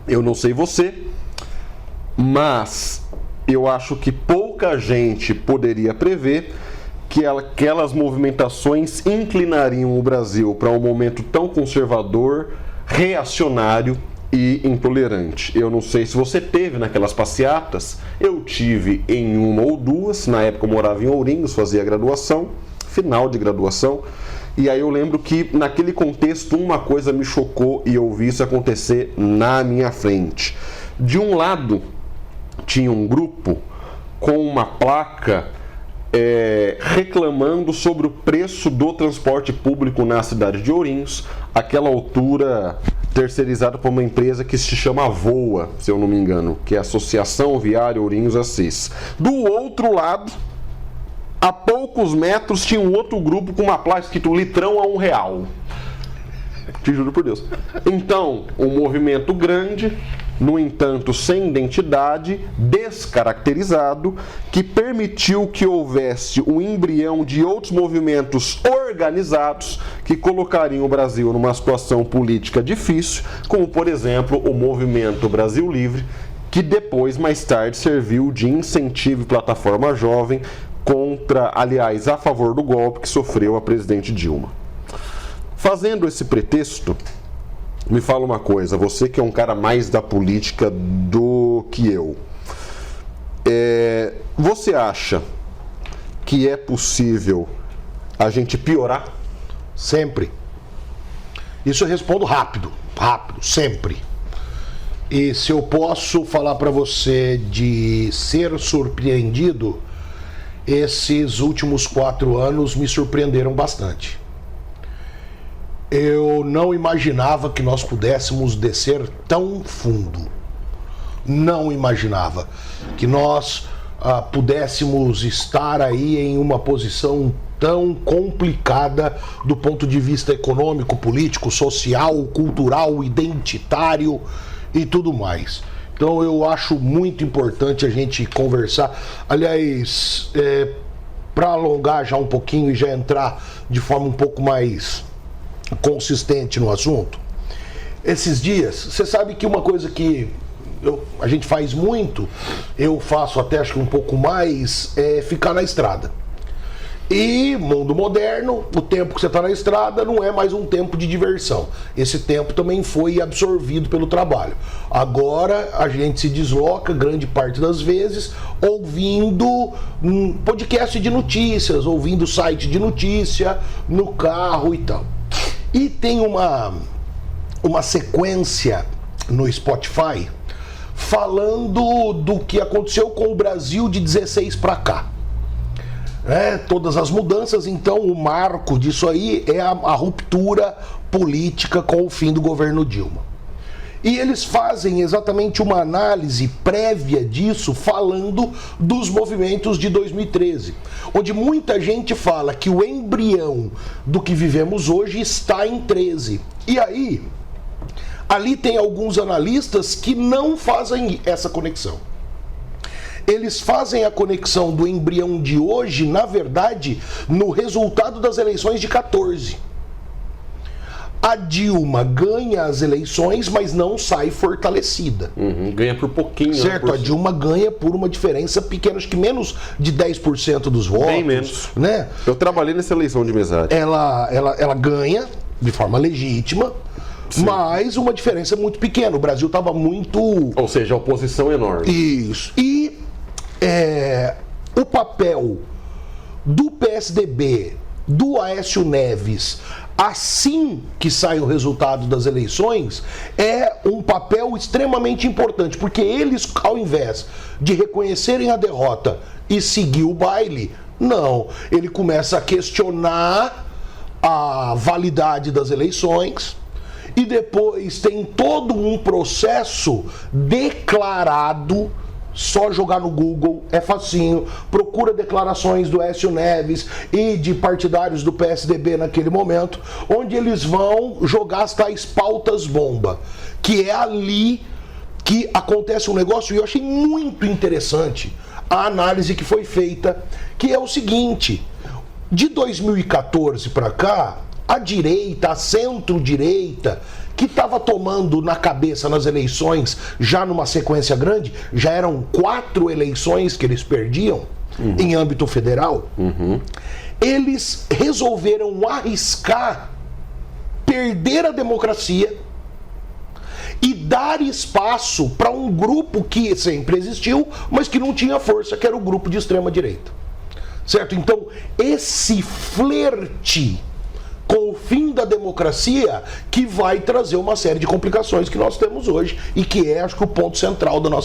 Eu não sei você, mas eu acho que pouca gente poderia prever que aquelas movimentações inclinariam o Brasil para um momento tão conservador, reacionário e intolerante. Eu não sei se você teve naquelas passeatas, eu tive em uma ou duas. Na época eu morava em Ourinhos, fazia graduação, final de graduação, e aí eu lembro que naquele contexto uma coisa me chocou e eu vi isso acontecer na minha frente. De um lado tinha um grupo com uma placa reclamando sobre o preço do transporte público na cidade de Ourinhos, aquela altura terceirizada por uma empresa que se chama VOA, se eu não me engano, que é a Associação Viária Ourinhos Assis. Do outro lado, a poucos metros, tinha um outro grupo com uma placa escrito litrão a R$1. Te juro por Deus. Então, um movimento grande, no entanto, sem identidade, descaracterizado, que permitiu que houvesse um embrião de outros movimentos organizados que colocariam o Brasil numa situação política difícil, como, por exemplo, o Movimento Brasil Livre, que depois, mais tarde, serviu de incentivo e plataforma jovem contra, aliás, a favor do golpe que sofreu a presidente Dilma. Fazendo esse pretexto, me fala uma coisa, você que é um cara mais da política do que eu, você acha que é possível a gente piorar? Sempre. Isso eu respondo rápido, sempre. E se eu posso falar para você de ser surpreendido, esses últimos 4 anos me surpreenderam bastante. Eu não imaginava que nós pudéssemos descer tão fundo. Não imaginava que nós pudéssemos estar aí em uma posição tão complicada do ponto de vista econômico, político, social, cultural, identitário e tudo mais. Então eu acho muito importante a gente conversar. Aliás, para alongar já um pouquinho e já entrar de forma um pouco mais consistente no assunto, esses dias, você sabe que uma coisa que a gente faz muito, eu faço até acho que um pouco mais, é ficar na estrada. E mundo moderno, o tempo que você está na estrada não é mais um tempo de diversão. Esse tempo também foi absorvido pelo trabalho. Agora a gente se desloca, grande parte das vezes, ouvindo um podcast de notícias, ouvindo site de notícia, no carro e tal. E tem uma sequência no Spotify falando do que aconteceu com o Brasil de 16 para cá. Todas as mudanças, então o marco disso aí é a ruptura política com o fim do governo Dilma. E eles fazem exatamente uma análise prévia disso, falando dos movimentos de 2013, onde muita gente fala que o embrião do que vivemos hoje está em 13. E aí, ali tem alguns analistas que não fazem essa conexão. Eles fazem a conexão do embrião de hoje, na verdade, no resultado das eleições de 14. A Dilma ganha as eleições, mas não sai fortalecida. Ganha por pouquinho. Certo, a Dilma ganha por uma diferença pequena, acho que menos de 10% dos votos. Bem menos. Né? Eu trabalhei nessa eleição de mesário. Ela ganha de forma legítima, sim, mas uma diferença muito pequena. O Brasil estava muito... Ou seja, a oposição enorme. Isso. E o papel do PSDB, do Aécio Neves, assim que sai o resultado das eleições, é um papel extremamente importante, porque eles, ao invés de reconhecerem a derrota e seguir o baile, não, ele começa a questionar a validade das eleições e depois tem todo um processo declarado. Só jogar no Google, é facinho, procura declarações do Aécio Neves e de partidários do PSDB naquele momento, onde eles vão jogar as tais pautas bomba, que é ali que acontece um negócio, e eu achei muito interessante a análise que foi feita, que é o seguinte: de 2014 para cá, a direita, a centro-direita, que estava tomando na cabeça nas eleições, já numa sequência grande, já eram 4 eleições que eles perdiam em âmbito federal, eles resolveram arriscar perder a democracia e dar espaço para um grupo que sempre existiu, mas que não tinha força, que era o grupo de extrema-direita. Certo? Então, esse flerte com o fim da democracia que vai trazer uma série de complicações que nós temos hoje e que é, acho que, o ponto central da nossa